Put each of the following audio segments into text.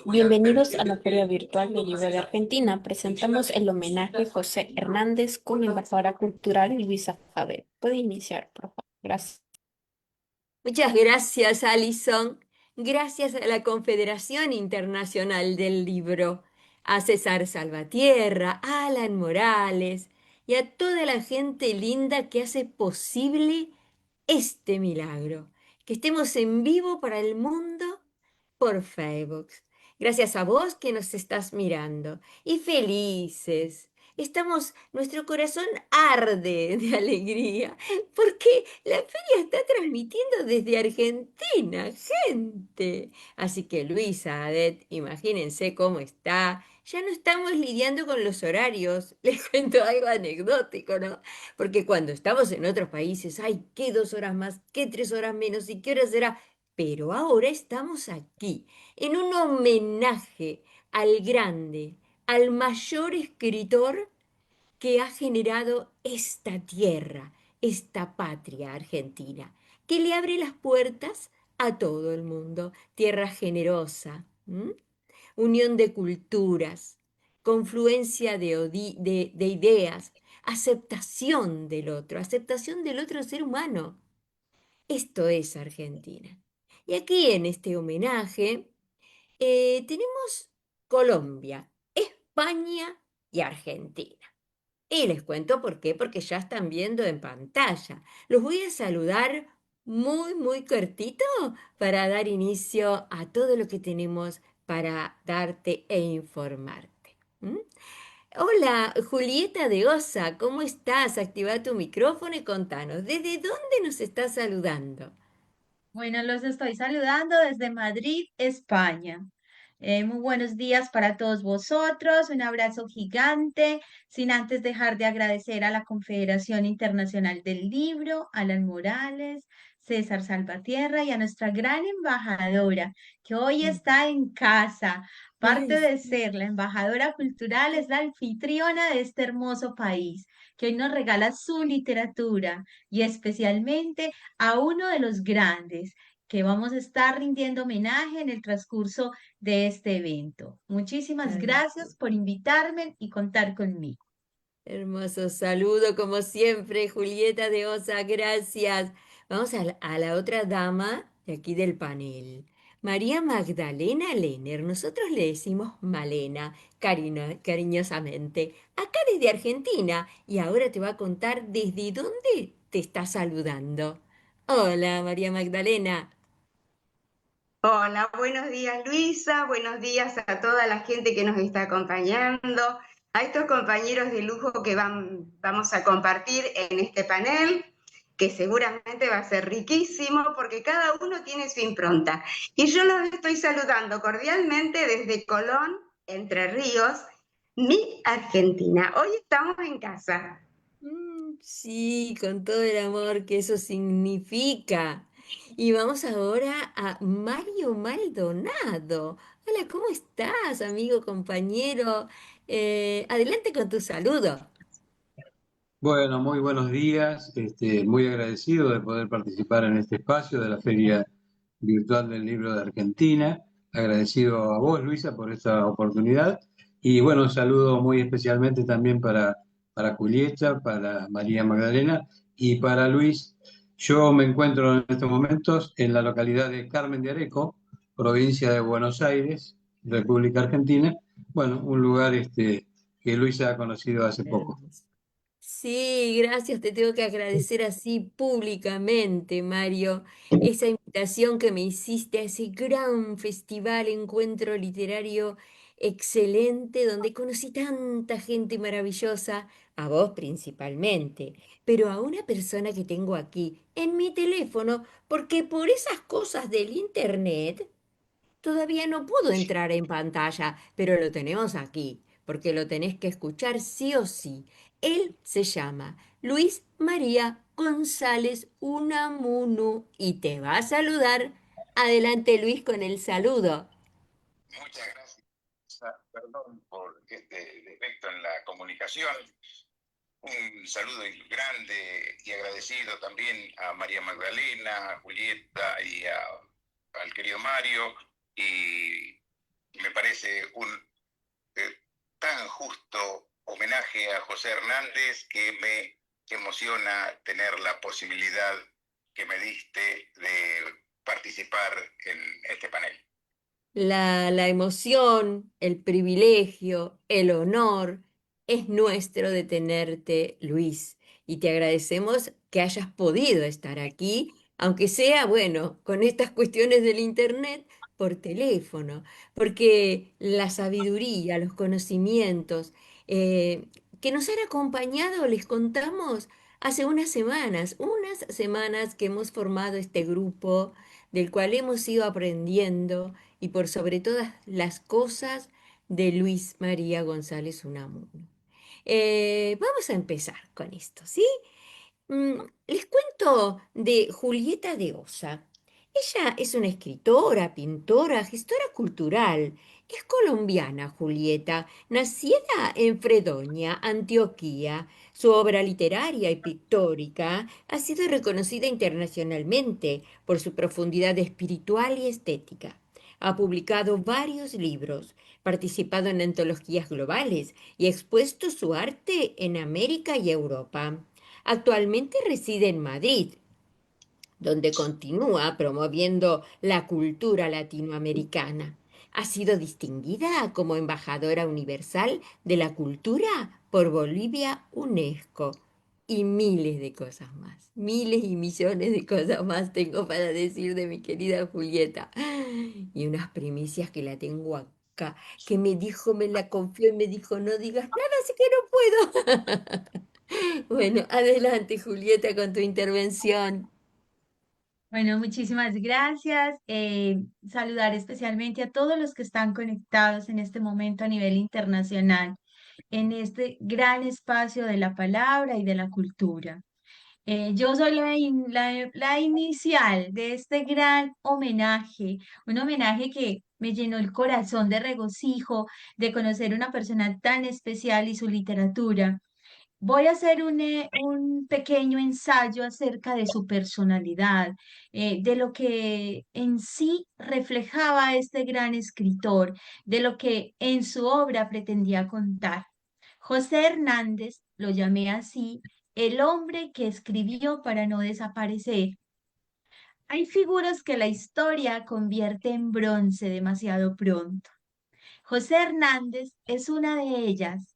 Bienvenidos a la Feria Virtual del Libro de Argentina. Presentamos el homenaje a José Hernández con la embajadora cultural Luisa Javier. Puede iniciar, por favor. Gracias. Muchas gracias, Alison. Gracias a la Confederación Internacional del Libro, a César Salvatierra, a Alan Morales y a toda la gente linda que hace posible este milagro. Que estemos en vivo para el mundo por Facebook. Gracias a vos que nos estás mirando. Y felices. Nuestro corazón arde de alegría porque la feria está transmitiendo desde Argentina, gente. Así que Luisa, Adet, imagínense cómo está. Ya no estamos lidiando con los horarios. Les cuento algo anecdótico, ¿no? Porque cuando estamos en otros países, ay, qué 2 horas más, qué 3 horas menos, y qué hora será. Pero ahora estamos aquí, en un homenaje al grande, al mayor escritor que ha generado esta tierra, esta patria argentina, que le abre las puertas a todo el mundo. Tierra generosa, ¿m? Unión de culturas, confluencia de ideas, aceptación del otro ser humano. Esto es Argentina. Y aquí en este homenaje tenemos Colombia, España y Argentina. Y les cuento por qué, porque ya están viendo en pantalla. Los voy a saludar muy cortito para dar inicio a todo lo que tenemos para darte e informarte. ¿Mm? Hola, Julieta de Osa, ¿cómo estás? Activa tu micrófono y contanos, ¿desde dónde nos estás saludando? Bueno, los estoy saludando desde Madrid, España. Muy buenos días para todos vosotros, un abrazo gigante, sin antes dejar de agradecer a la Confederación Internacional del Libro, a Alan Morales, César Salvatierra y a nuestra gran embajadora, que hoy está en casa. Parte Ay, de ser la embajadora cultural, es la anfitriona de este hermoso país, que hoy nos regala su literatura y especialmente a uno de los grandes que vamos a estar rindiendo homenaje en el transcurso de este evento. Muchísimas ay, gracias por invitarme y contar conmigo. hermoso saludo, como siempre, Julieta de Osa, gracias. Vamos a la otra dama de aquí del panel. María Magdalena Lenner, nosotros le decimos Malena, cariñosamente, acá desde Argentina, y ahora te va a contar desde dónde te está saludando. Hola, María Magdalena. Hola, buenos días Luisa, buenos días a toda la gente que nos está acompañando, a estos compañeros de lujo que vamos a compartir en este panel, que seguramente va a ser riquísimo porque cada uno tiene su impronta. Y yo los estoy saludando cordialmente desde Colón, Entre Ríos, mi Argentina. Hoy estamos en casa. Sí, con todo el amor que eso significa. Y vamos ahora a Mario Maldonado. Hola, ¿cómo estás, amigo, compañero? Adelante con tu saludo. Bueno, muy buenos días. Muy agradecido de poder participar en este espacio de la Feria Virtual del Libro de Argentina. Agradecido a vos, Luisa, por esta oportunidad. Y bueno, un saludo muy especialmente también para Julieta, para María Magdalena y para Luis. Yo me encuentro en estos momentos en la localidad de Carmen de Areco, provincia de Buenos Aires, República Argentina. Bueno, un lugar que Luisa ha conocido hace poco. Hermoso. Sí, gracias, te tengo que agradecer así públicamente, Mario, esa invitación que me hiciste a ese gran festival, encuentro literario excelente, donde conocí tanta gente maravillosa, a vos principalmente, pero a una persona que tengo aquí en mi teléfono, porque por esas cosas del internet todavía no pudo entrar en pantalla, pero lo tenemos aquí, porque lo tenés que escuchar sí o sí. Él se llama Luis María González Unamuno y te va a saludar. Adelante, Luis, con el saludo. Muchas gracias. Perdón por este defecto en la comunicación. Un saludo grande y agradecido también a María Magdalena, a Julieta y al querido Mario. Y me parece un tan justo homenaje a José Hernández que me emociona tener la posibilidad que me diste de participar en este panel. La emoción, el privilegio, el honor es nuestro de tenerte, Luis, y te agradecemos que hayas podido estar aquí, aunque sea, bueno, con estas cuestiones del internet, por teléfono, porque la sabiduría, los conocimientos que nos han acompañado, les contamos hace unas semanas que hemos formado este grupo del cual hemos ido aprendiendo y por sobre todas las cosas de Luis María González Unamuno. Vamos a empezar con esto, ¿sí? Les cuento de Julieta de Osa. Ella es una escritora, pintora, gestora cultural. Es colombiana, Julieta, nacida en Fredonia, Antioquia. Su obra literaria y pictórica ha sido reconocida internacionalmente por su profundidad espiritual y estética. Ha publicado varios libros, participado en antologías globales y expuesto su arte en América y Europa. Actualmente reside en Madrid, donde continúa promoviendo la cultura latinoamericana. Ha sido distinguida como embajadora universal de la cultura por Bolivia UNESCO. Y miles de cosas más, miles y millones de cosas más tengo para decir de mi querida Julieta. Y unas primicias que la tengo acá, que me dijo, me la confió y me dijo, no digas nada, así que no puedo. Bueno, adelante, Julieta, con tu intervención. Bueno, muchísimas gracias. Saludar especialmente a todos los que están conectados en este momento a nivel internacional, en este gran espacio de la palabra y de la cultura. Yo soy la inicial de este gran homenaje, un homenaje que me llenó el corazón de regocijo de conocer una persona tan especial y su literatura. Voy a hacer un pequeño ensayo acerca de su personalidad, de lo que en sí reflejaba este gran escritor, de lo que en su obra pretendía contar. José Hernández, lo llamé así, el hombre que escribió para no desaparecer. Hay figuras que la historia convierte en bronce demasiado pronto. José Hernández es una de ellas,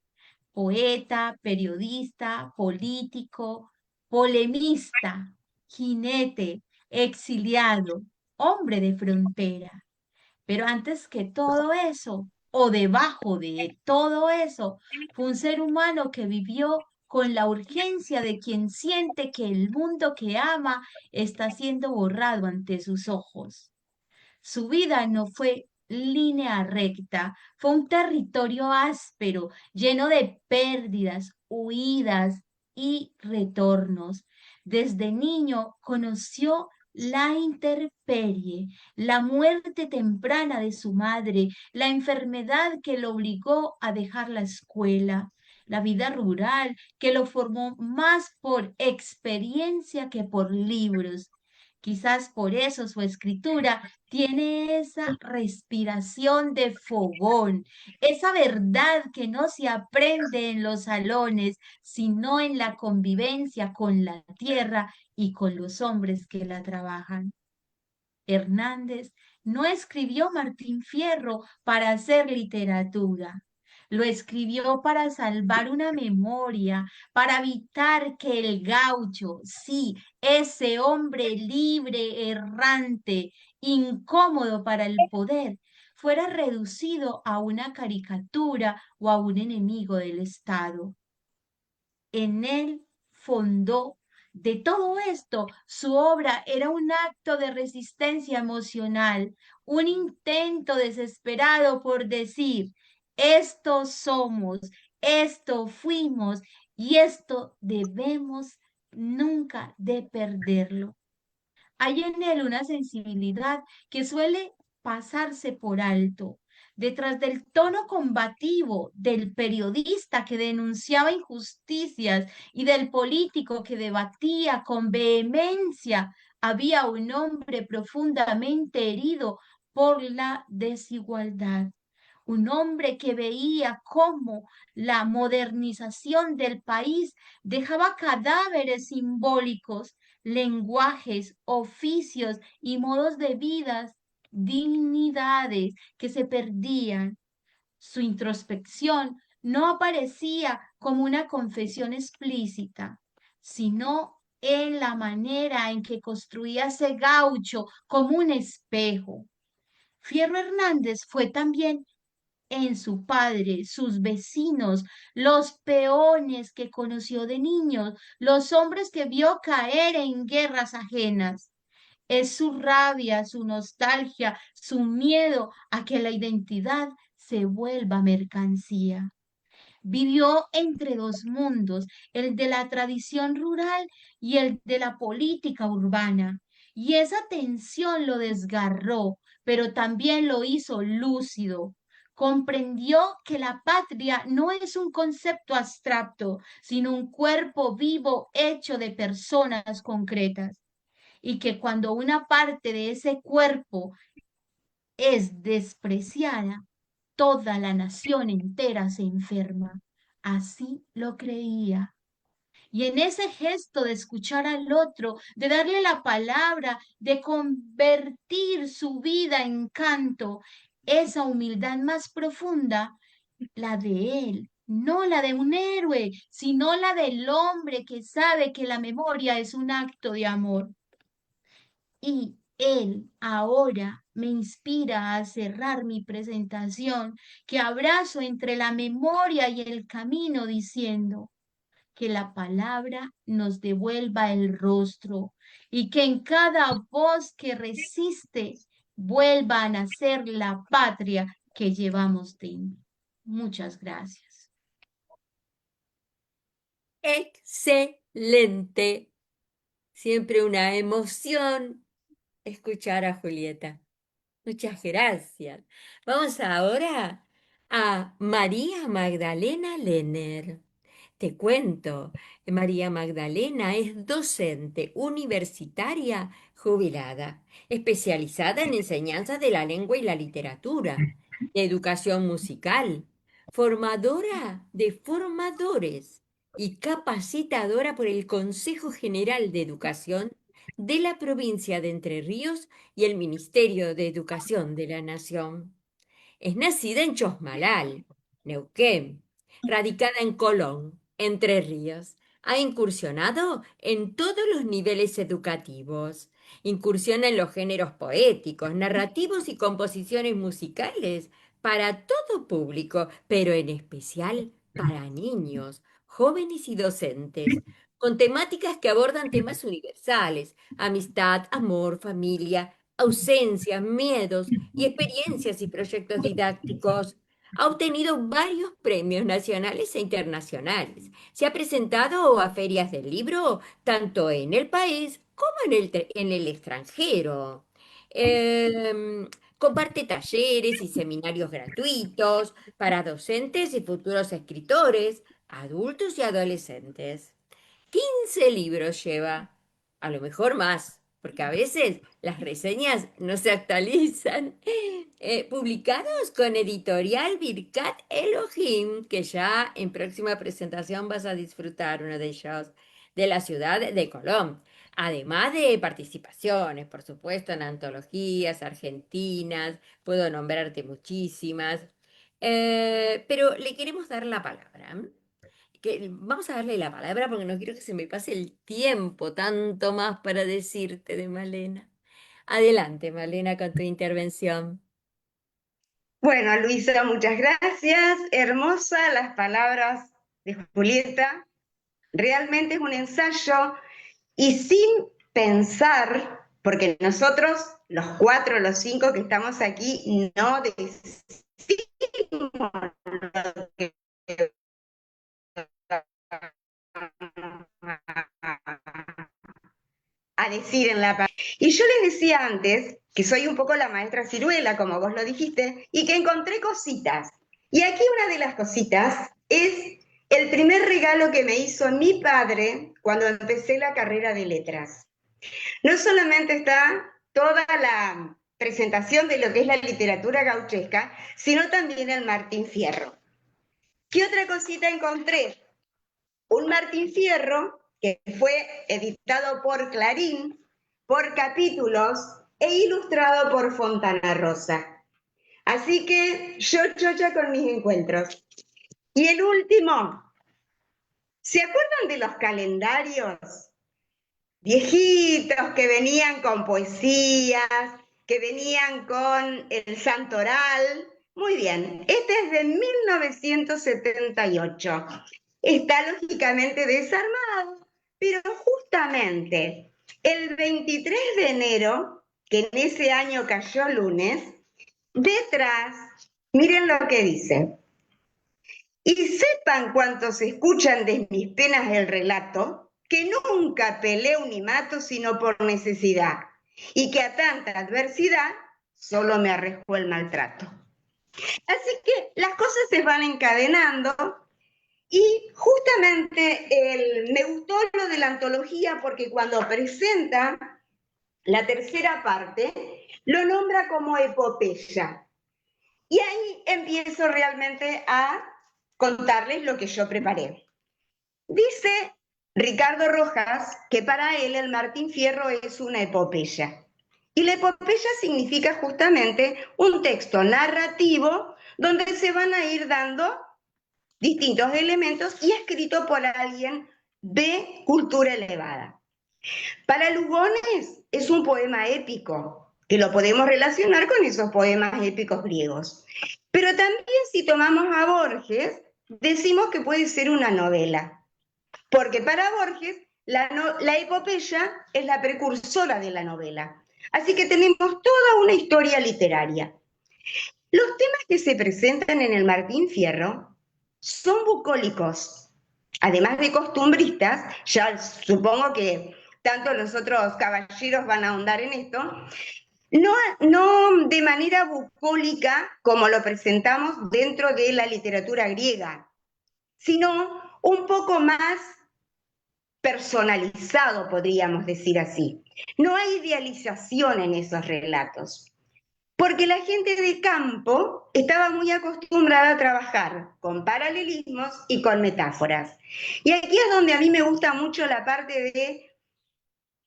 poeta, periodista, político, polemista, jinete, exiliado, hombre de frontera. Pero antes que todo eso, o debajo de todo eso, fue un ser humano que vivió con la urgencia de quien siente que el mundo que ama está siendo borrado ante sus ojos. Su vida no fue línea recta, fue un territorio áspero, lleno de pérdidas, huidas y retornos. Desde niño conoció la intemperie, la muerte temprana de su madre, la enfermedad que lo obligó a dejar la escuela, la vida rural que lo formó más por experiencia que por libros. Quizás por eso su escritura tiene esa respiración de fogón, esa verdad que no se aprende en los salones, sino en la convivencia con la tierra y con los hombres que la trabajan. Hernández no escribió Martín Fierro para hacer literatura. Lo escribió para salvar una memoria, para evitar que el gaucho, sí, ese hombre libre, errante, incómodo para el poder, fuera reducido a una caricatura o a un enemigo del Estado. En él fondó. De todo esto, su obra era un acto de resistencia emocional, un intento desesperado por decir, esto somos, esto fuimos y esto debemos nunca de perderlo. Hay en él una sensibilidad que suele pasarse por alto. Detrás del tono combativo del periodista que denunciaba injusticias y del político que debatía con vehemencia, había un hombre profundamente herido por la desigualdad. un hombre que veía cómo la modernización del país dejaba cadáveres simbólicos, lenguajes, oficios y modos de vida, dignidades que se perdían. Su introspección no aparecía como una confesión explícita, sino en la manera en que construía ese gaucho como un espejo. Fierro Hernández fue también en su padre, sus vecinos, los peones que conoció de niños, los hombres que vio caer en guerras ajenas. Es su rabia, su nostalgia, su miedo a que la identidad se vuelva mercancía. Vivió entre dos mundos, el de la tradición rural y el de la política urbana. Y esa tensión lo desgarró, pero también lo hizo lúcido. Comprendió que la patria no es un concepto abstracto, sino un cuerpo vivo hecho de personas concretas. Y que cuando una parte de ese cuerpo es despreciada, toda la nación entera se enferma. Así lo creía. Y en ese gesto de escuchar al otro, de darle la palabra, de convertir su vida en canto, esa humildad más profunda, la de él, no la de un héroe, sino la del hombre que sabe que la memoria es un acto de amor. Y él ahora me inspira a cerrar mi presentación, que abrazo entre la memoria y el camino diciendo que la palabra nos devuelva el rostro y que en cada voz que resiste vuelva a nacer la patria que llevamos dentro. Muchas gracias. Excelente. Siempre una emoción escuchar a Julieta. Muchas gracias. Vamos ahora a María Magdalena Lenner. Te cuento, María Magdalena es docente universitaria jubilada, especializada en enseñanza de la lengua y la literatura, de educación musical, formadora de formadores y capacitadora por el Consejo General de Educación de la provincia de Entre Ríos y el Ministerio de Educación de la Nación. Es nacida en Chosmalal, Neuquén, radicada en Colón, Entre Ríos. Ha incursionado en todos los niveles educativos. Incursiona en los géneros poéticos, narrativos y composiciones musicales para todo público, pero en especial para niños, jóvenes y docentes, con temáticas que abordan temas universales: amistad, amor, familia, ausencias, miedos y experiencias y proyectos didácticos. Ha obtenido varios premios nacionales e internacionales. Se ha presentado a ferias del libro, tanto en el país como en el extranjero. Comparte talleres y seminarios gratuitos para docentes y futuros escritores, adultos y adolescentes. 15 libros lleva, a lo mejor más, porque a veces las reseñas no se actualizan, publicados con editorial Birkat Elohim, que ya en próxima presentación vas a disfrutar uno de ellos, de la ciudad de Colón. Además de participaciones, por supuesto, en antologías argentinas, puedo nombrarte muchísimas, pero le queremos dar la palabra. Vamos a darle la palabra porque no quiero que se me pase el tiempo, tanto más para decirte de Malena. Adelante, Malena, con tu intervención. Bueno, Luisa, muchas gracias. Hermosa las palabras de Julieta. Realmente es un ensayo y sin pensar, porque nosotros, los cuatro, los cinco que estamos aquí, no decimos lo que a decir en la pantalla. Y yo les decía antes que soy un poco la maestra ciruela, como vos lo dijiste, y que encontré cositas. Y aquí una de las cositas es el primer regalo que me hizo mi padre cuando empecé la carrera de letras. No solamente está toda la presentación de lo que es la literatura gauchesca, sino también el Martín Fierro. ¿Qué otra cosita encontré? Un Martín Fierro que fue editado por Clarín, por capítulos e ilustrado por Fontana Rosa. Así que yo chocha con mis encuentros. Y el último, ¿se acuerdan de los calendarios viejitos que venían con poesías, que venían con el santoral? Muy bien, este es de 1978. Está lógicamente desarmado, pero justamente el 23 de enero, que en ese año cayó lunes, detrás, miren lo que dice. Y sepan cuantos escuchan de mis penas el relato, que nunca peleo ni mato sino por necesidad, y que a tanta adversidad solo me arriesgo el maltrato. Así que las cosas se van encadenando y justamente me gustó lo de la antología porque cuando presenta la tercera parte, lo nombra como epopeya. Y ahí empiezo realmente a contarles lo que yo preparé. Dice Ricardo Rojas que para él el Martín Fierro es una epopeya. Y la epopeya significa justamente un texto narrativo donde se van a ir dando distintos elementos y escrito por alguien de cultura elevada. Para Lugones es un poema épico, que lo podemos relacionar con esos poemas épicos griegos. Pero también si tomamos a Borges, decimos que puede ser una novela, porque para Borges la epopeya es la precursora de la novela. Así que tenemos toda una historia literaria. Los temas que se presentan en el Martín Fierro son bucólicos, además de costumbristas. Ya supongo que tanto los otros caballeros van a ahondar en esto, no de manera bucólica como lo presentamos dentro de la literatura griega, sino un poco más personalizado, podríamos decir así. No hay idealización en esos relatos, porque la gente de campo estaba muy acostumbrada a trabajar con paralelismos y con metáforas. Y aquí es donde a mí me gusta mucho la parte de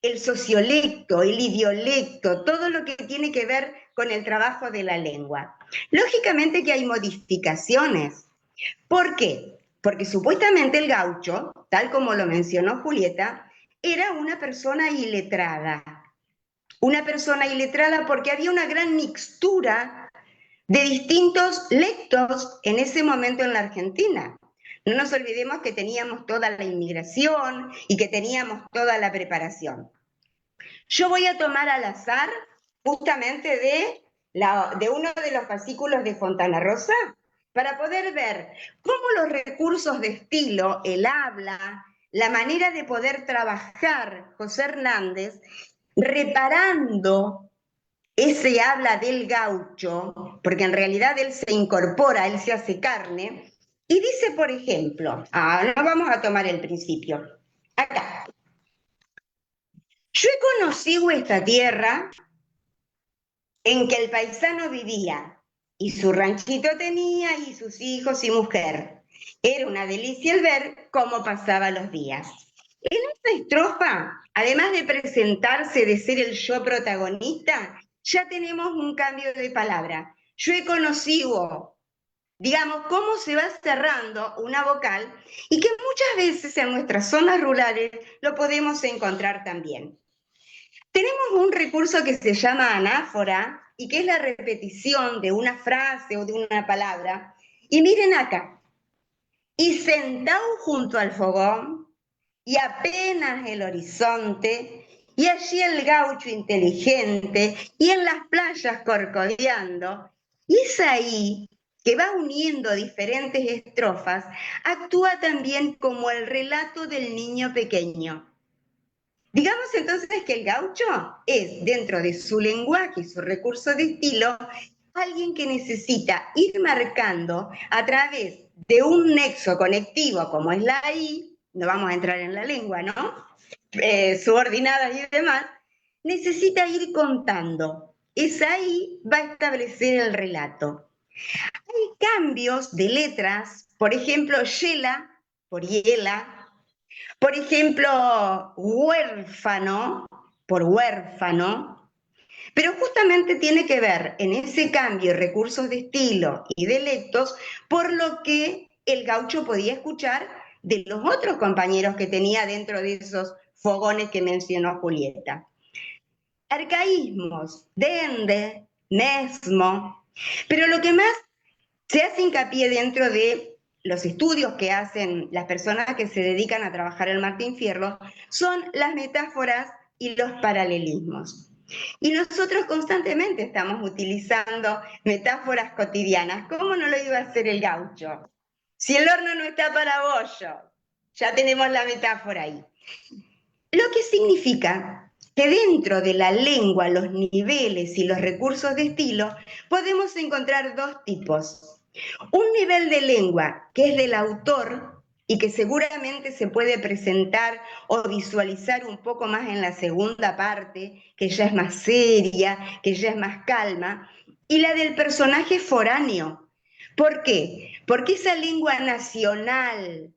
el sociolecto, el idiolecto, todo lo que tiene que ver con el trabajo de la lengua. Lógicamente que hay modificaciones. ¿Por qué? Porque supuestamente el gaucho, tal como lo mencionó Julieta, era una persona iletrada. Una persona iletrada porque había una gran mixtura de distintos lectos en ese momento en la Argentina. No nos olvidemos que teníamos toda la inmigración y que teníamos toda la preparación. Yo voy a tomar al azar justamente de uno de los fascículos de Fontana Rosa para poder ver cómo los recursos de estilo, el habla, la manera de poder trabajar José Hernández, reparando ese habla del gaucho, porque en realidad él se incorpora, él se hace carne, y dice, por ejemplo, no vamos a tomar el principio, acá. Yo he conocido esta tierra en que el paisano vivía, y su ranchito tenía, y sus hijos y mujer. Era una delicia el ver cómo pasaba los días. En esta estrofa, además de presentarse, de ser el yo protagonista, ya tenemos un cambio de palabra. Yo he conocido, digamos, cómo se va cerrando una vocal y que muchas veces en nuestras zonas rurales lo podemos encontrar también. Tenemos un recurso que se llama anáfora y que es la repetición de una frase o de una palabra. Y miren acá, y sentado junto al fogón, y apenas el horizonte, y allí el gaucho inteligente, y en las playas corcodeando, y es ahí que va uniendo diferentes estrofas, actúa también como el relato del niño pequeño. Digamos entonces que el gaucho es, dentro de su lenguaje y su recurso de estilo, alguien que necesita ir marcando a través de un nexo conectivo como es la I, no vamos a entrar en la lengua, ¿no? Subordinadas y demás, necesita ir contando Esaí va a establecer el relato. Hay cambios de letras, por ejemplo, Yela por Hiela, por ejemplo, huérfano por huérfano, pero justamente tiene que ver en ese cambio recursos de estilo y dialectos por lo que el gaucho podía escuchar de los otros compañeros que tenía dentro de esos fogones que mencionó Julieta. Arcaísmos, dende, mesmo, pero lo que más se hace hincapié dentro de los estudios que hacen las personas que se dedican a trabajar el Martín Fierro son las metáforas y los paralelismos. Y nosotros constantemente estamos utilizando metáforas cotidianas. ¿Cómo no lo iba a hacer el gaucho? Si el horno no está para bollo, ya tenemos la metáfora ahí. Lo que significa que dentro de la lengua, los niveles y los recursos de estilo, podemos encontrar dos tipos. Un nivel de lengua que es del autor y que seguramente se puede presentar o visualizar un poco más en la segunda parte, que ya es más seria, que ya es más calma, y la del personaje foráneo. ¿Por qué? Porque esa lengua nacional,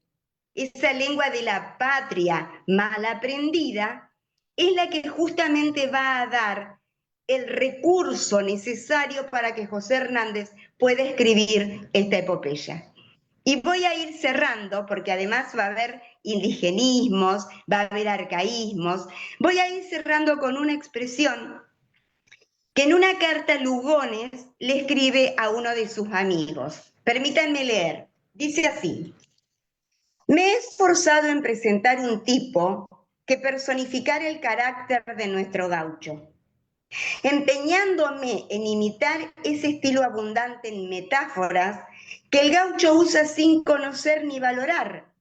esa lengua de la patria mal aprendida, es la que justamente va a dar el recurso necesario para que José Hernández pueda escribir esta epopeya. Y voy a ir cerrando, porque además va a haber indigenismos, va a haber arcaísmos. Voy a ir cerrando con una expresión que en una carta Lugones le escribe a uno de sus amigos. Permítanme leer. Dice así: me he esforzado en presentar un tipo que personificara el carácter de nuestro gaucho, empeñándome en imitar ese estilo abundante en metáforas que el gaucho usa sin conocer ni valorar,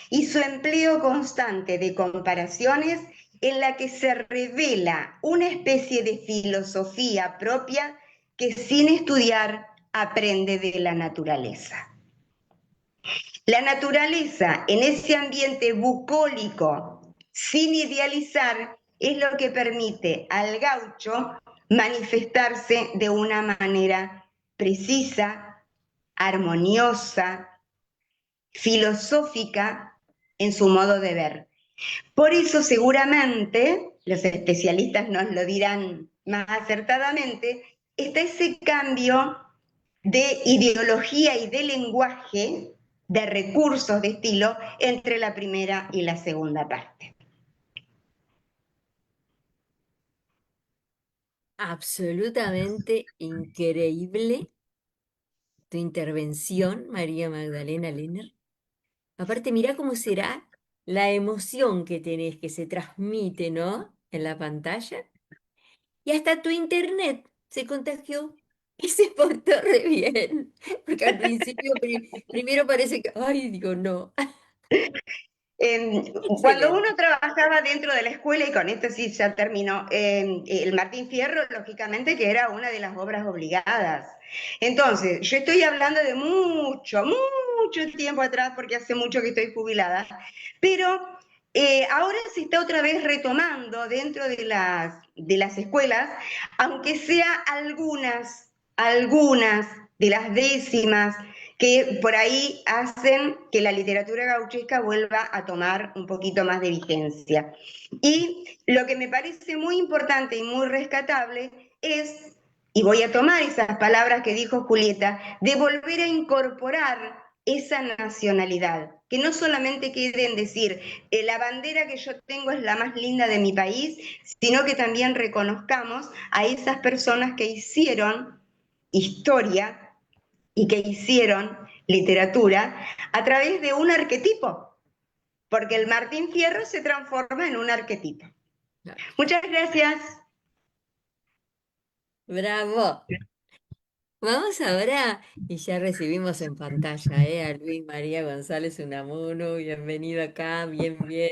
y su empleo constante de comparaciones en la que se revela una especie de filosofía propia que sin estudiar aprende de la naturaleza. La naturaleza en ese ambiente bucólico, sin idealizar, es lo que permite al gaucho manifestarse de una manera precisa, armoniosa, filosófica en su modo de ver. Por eso seguramente, los especialistas nos lo dirán más acertadamente, está ese cambio de ideología y de lenguaje, de recursos de estilo, entre la primera y la segunda parte. Absolutamente increíble tu intervención, María Magdalena Lenner. Aparte, mirá cómo será la emoción que tenés, que se transmite, ¿no? En la pantalla. Y hasta tu internet se contagió y se portó re bien. Porque al principio, primero parece que, ay, digo, no. Cuando uno Excelente. trabajaba dentro de la escuela, y con esto sí ya terminó, el Martín Fierro, lógicamente que era una de las obras obligadas. Entonces, yo estoy hablando de mucho, mucho tiempo atrás, porque hace mucho que estoy jubilada, pero ahora se está otra vez retomando dentro de las escuelas, aunque sea algunas de las décimas que por ahí hacen que la literatura gauchesca vuelva a tomar un poquito más de vigencia. Y lo que me parece muy importante y muy rescatable es, y voy a tomar esas palabras que dijo Julieta, de volver a incorporar esa nacionalidad, que no solamente quede en decir, la bandera que yo tengo es la más linda de mi país, sino que también reconozcamos a esas personas que hicieron historia y que hicieron literatura a través de un arquetipo, porque el Martín Fierro se transforma en un arquetipo. Muchas gracias. Bravo. Vamos ahora, y ya recibimos en pantalla, a Luis María González Unamuno. Bienvenido acá, bien, bien.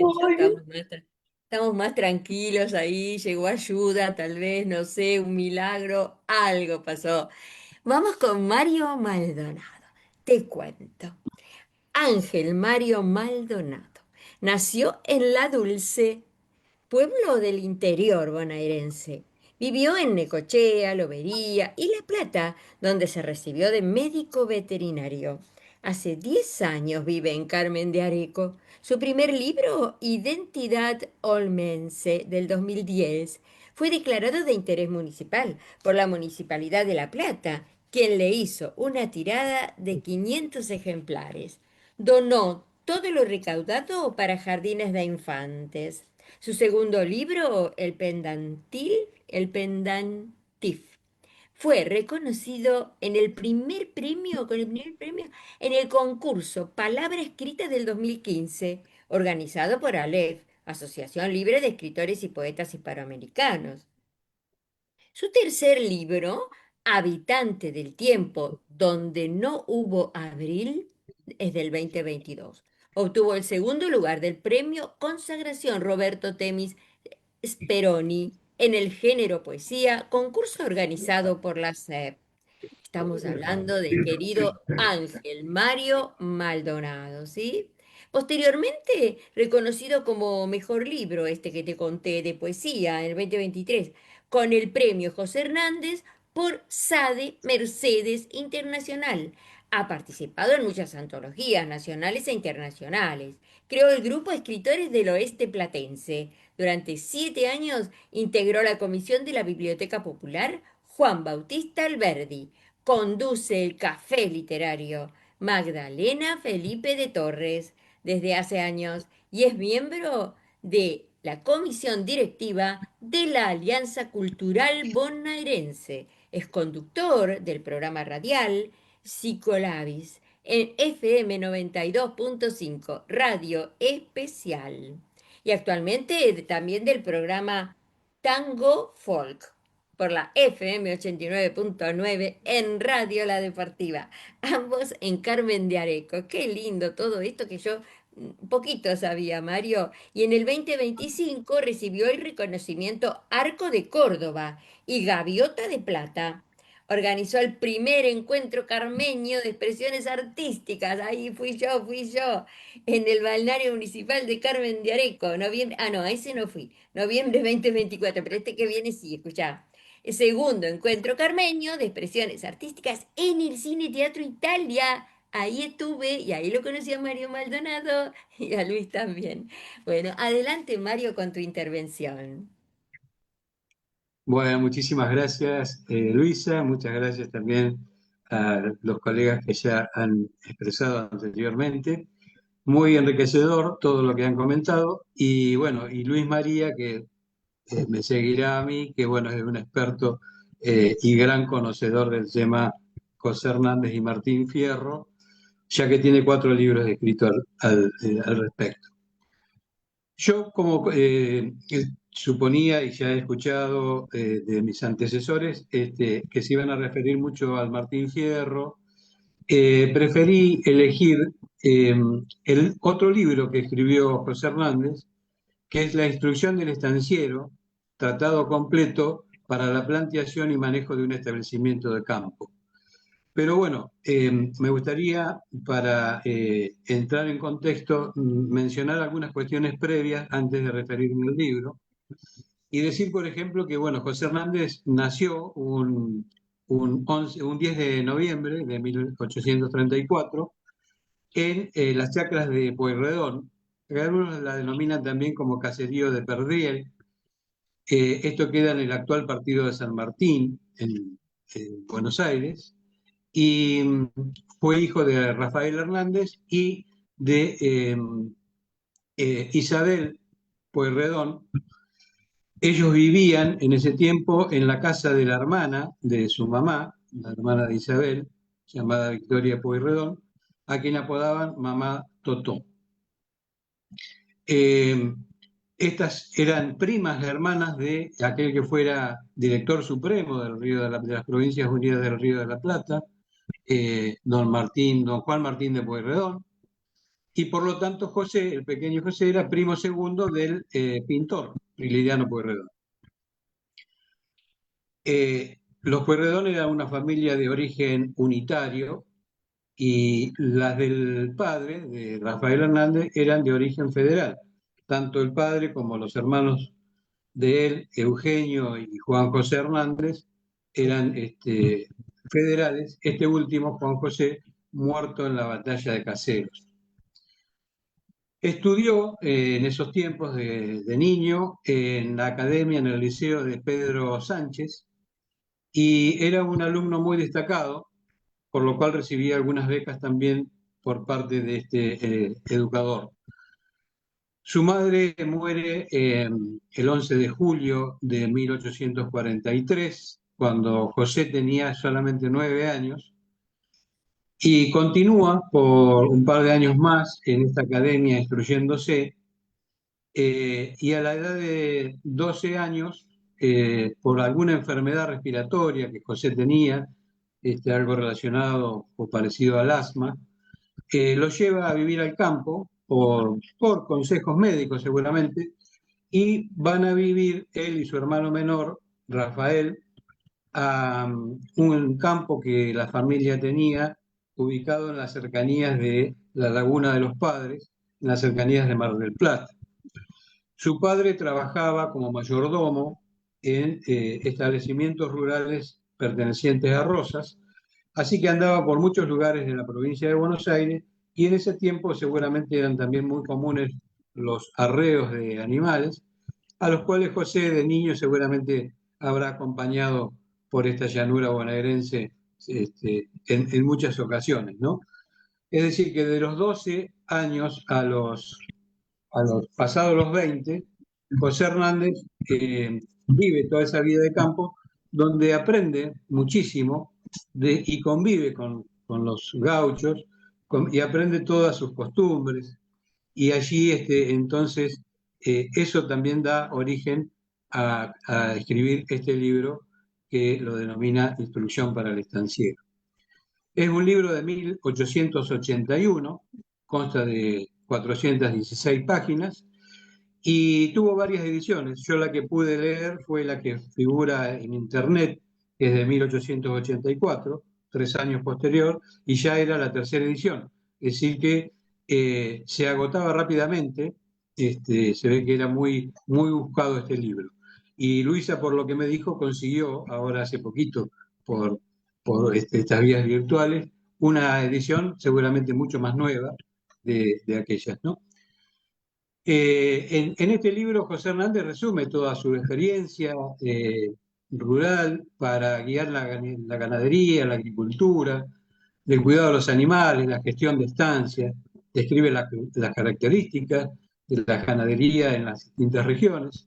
Ya estamos más tranquilos ahí. Llegó ayuda, tal vez, no sé, un milagro, algo pasó. Vamos con Mario Maldonado. Te cuento. Ángel Mario Maldonado nació en La Dulce, pueblo del interior bonaerense, Vivió en Necochea, Lobería y La Plata, donde se recibió de médico veterinario. Hace 10 años vive en Carmen de Areco. Su primer libro, Identidad Olmense, del 2010, fue declarado de interés municipal por la Municipalidad de La Plata, quien le hizo una tirada de 500 ejemplares. Donó todo lo recaudado para jardines de infantes. Su segundo libro, El Pendantif, fue reconocido en el primer premio, con el primer premio en el concurso Palabra Escrita del 2015, organizado por ALEF, Asociación Libre de Escritores y Poetas Hispanoamericanos. Su tercer libro, Habitante del Tiempo, donde no hubo abril, es del 2022. Obtuvo el segundo lugar del premio Consagración Roberto Temis Speroni en el género poesía, concurso organizado por la SEP. Estamos hablando del querido Ángel Mario Maldonado, ¿sí? Posteriormente, reconocido como mejor libro, este que te conté de poesía en el 2023, con el premio José Hernández por SADE Mercedes Internacional. Ha participado en muchas antologías nacionales e internacionales. Creó el grupo Escritores del Oeste Platense. Durante 7 años integró la comisión de la Biblioteca Popular Juan Bautista Alberdi. Conduce el Café Literario Magdalena Felipe de Torres desde hace años y es miembro de la comisión directiva de la Alianza Cultural Bonaerense. Es conductor del programa radial Psicolabis en FM 92.5, Radio Especial. Y actualmente también del programa Tango Folk por la FM 89.9 en Radio La Deportiva, ambos en Carmen de Areco. Qué lindo todo esto que yo poquito sabía, Mario. Y en el 2025 recibió el reconocimiento Arco de Córdoba y Gaviota de Plata. Organizó el primer encuentro carmeño de expresiones artísticas. Ahí fui yo, en el balneario municipal de Carmen de Areco, noviembre. Ah, no, a ese no fui, noviembre 2024, pero este que viene sí, escuchá. El segundo encuentro carmeño de expresiones artísticas en el Cine Teatro Italia. Ahí estuve y ahí lo conocí a Mario Maldonado y a Luis también. Bueno, adelante Mario con tu intervención. Bueno, muchísimas gracias, Luisa. Muchas gracias también a los colegas que ya han expresado anteriormente. Muy enriquecedor todo lo que han comentado. Y bueno, y Luis María, que me seguirá a mí, que bueno, es un experto y gran conocedor del tema José Hernández y Martín Fierro, ya que tiene 4 libros escritos al respecto. Yo, como suponía y ya he escuchado de mis antecesores, que se iban a referir mucho al Martín Fierro, preferí elegir eh, el otro libro que escribió José Hernández, que es La instrucción del estanciero, tratado completo para la planteación y manejo de un establecimiento de campo. Pero bueno, me gustaría, para entrar en contexto, mencionar algunas cuestiones previas antes de referirme al libro y decir, por ejemplo, que bueno, José Hernández nació un 10 de noviembre de 1834 en las chacras de Pueyrredón, que algunos la denominan también como caserío de Perdriel. Esto queda en el actual partido de San Martín, en Buenos Aires, y fue hijo de Rafael Hernández y de Isabel Pueyrredón. Ellos vivían en ese tiempo en la casa de la hermana de su mamá, la hermana de Isabel, llamada Victoria Pueyrredón, a quien apodaban Mamá Totó. Estas eran primas hermanas de aquel que fuera director supremo de las Provincias Unidas del Río de la Plata, don Juan Martín de Pueyrredón, y por lo tanto José, el pequeño José, era primo segundo del pintor Prilidiano Pueyrredón. Los Pueyrredón eran una familia de origen unitario y las del padre, de Rafael Hernández, eran de origen federal. Tanto el padre como los hermanos de él, Eugenio y Juan José Hernández, eran federales, este último, Juan José, muerto en la batalla de Caseros. Estudió en esos tiempos de niño en la academia, en el liceo de Pedro Sánchez, y era un alumno muy destacado, por lo cual recibía algunas becas también por parte de este educador. Su madre muere el 11 de julio de 1843, cuando José tenía solamente 9 años, y continúa por un par de años más en esta academia instruyéndose, y a la edad de 12 años, por alguna enfermedad respiratoria que José tenía, algo relacionado o parecido al asma, lo lleva a vivir al campo por consejos médicos seguramente, y van a vivir él y su hermano menor, Rafael, a un campo que la familia tenía ubicado en las cercanías de la Laguna de los Padres, en las cercanías de Mar del Plata. Su padre trabajaba como mayordomo en establecimientos rurales pertenecientes a Rosas, así que andaba por muchos lugares de la provincia de Buenos Aires, y en ese tiempo seguramente eran también muy comunes los arreos de animales, a los cuales José de niño seguramente habrá acompañado por esta llanura bonaerense en muchas ocasiones, ¿no? Es decir, que de los 12 años a los pasados los 20, José Hernández vive toda esa vida de campo, donde aprende muchísimo y convive con los gauchos, y aprende todas sus costumbres. Y allí entonces eso también da origen a escribir este libro que lo denomina Instrucción para el estanciero. Es un libro de 1881, consta de 416 páginas, y tuvo varias ediciones. Yo la que pude leer fue la que figura en internet, que es de 1884, 3 años posterior, y ya era la tercera edición. Es decir, que se agotaba rápidamente. Se ve que era muy, muy buscado este libro. Y Luisa, por lo que me dijo, consiguió ahora hace poquito, por estas vías virtuales, una edición seguramente mucho más nueva de aquellas, ¿no? En este libro José Hernández resume toda su experiencia rural para guiar la ganadería, la agricultura, el cuidado de los animales, la gestión de estancias, describe las características de la ganadería en las distintas regiones,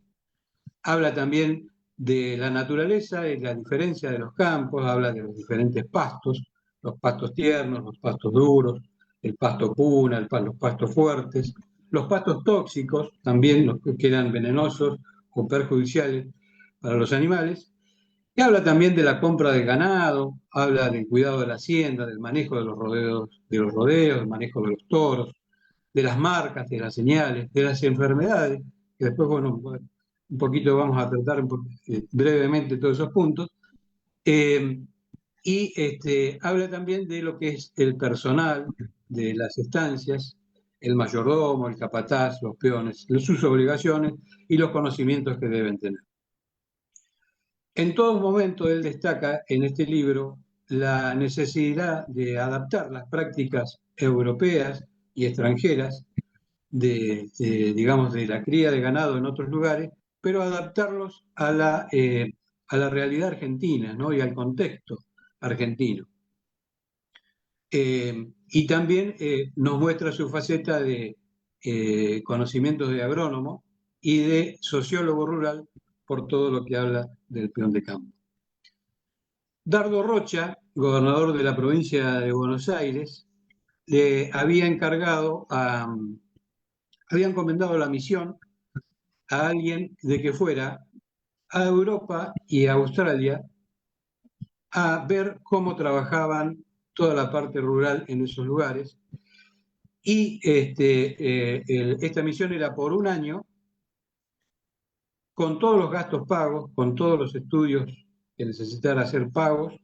habla también de la naturaleza y la diferencia de los campos, habla de los diferentes pastos, los pastos tiernos, los pastos duros, el pasto puna, los pastos fuertes, los pastos tóxicos, también los que eran venenosos o perjudiciales para los animales, y habla también de la compra del ganado, habla del cuidado de la hacienda, del manejo de los rodeos, del manejo de los toros, de las marcas, de las señales, de las enfermedades, que después, bueno, un poquito vamos a tratar brevemente todos esos puntos. Y habla también de lo que es el personal de las estancias, el mayordomo, el capataz, los peones, sus obligaciones y los conocimientos que deben tener. En todo momento él destaca en este libro la necesidad de adaptar las prácticas europeas y extranjeras digamos, de la cría de ganado en otros lugares, pero adaptarlos a la realidad argentina, ¿no? Y al contexto argentino. Y también nos muestra su faceta de conocimientos de agrónomo y de sociólogo rural, por todo lo que habla del peón de campo. Dardo Rocha, gobernador de la provincia de Buenos Aires, le había encargado había encomendado la misión a alguien de que fuera a Europa y a Australia a ver cómo trabajaban toda la parte rural en esos lugares. Y esta misión era por un año, con todos los gastos pagos, con todos los estudios que necesitara hacer pagos,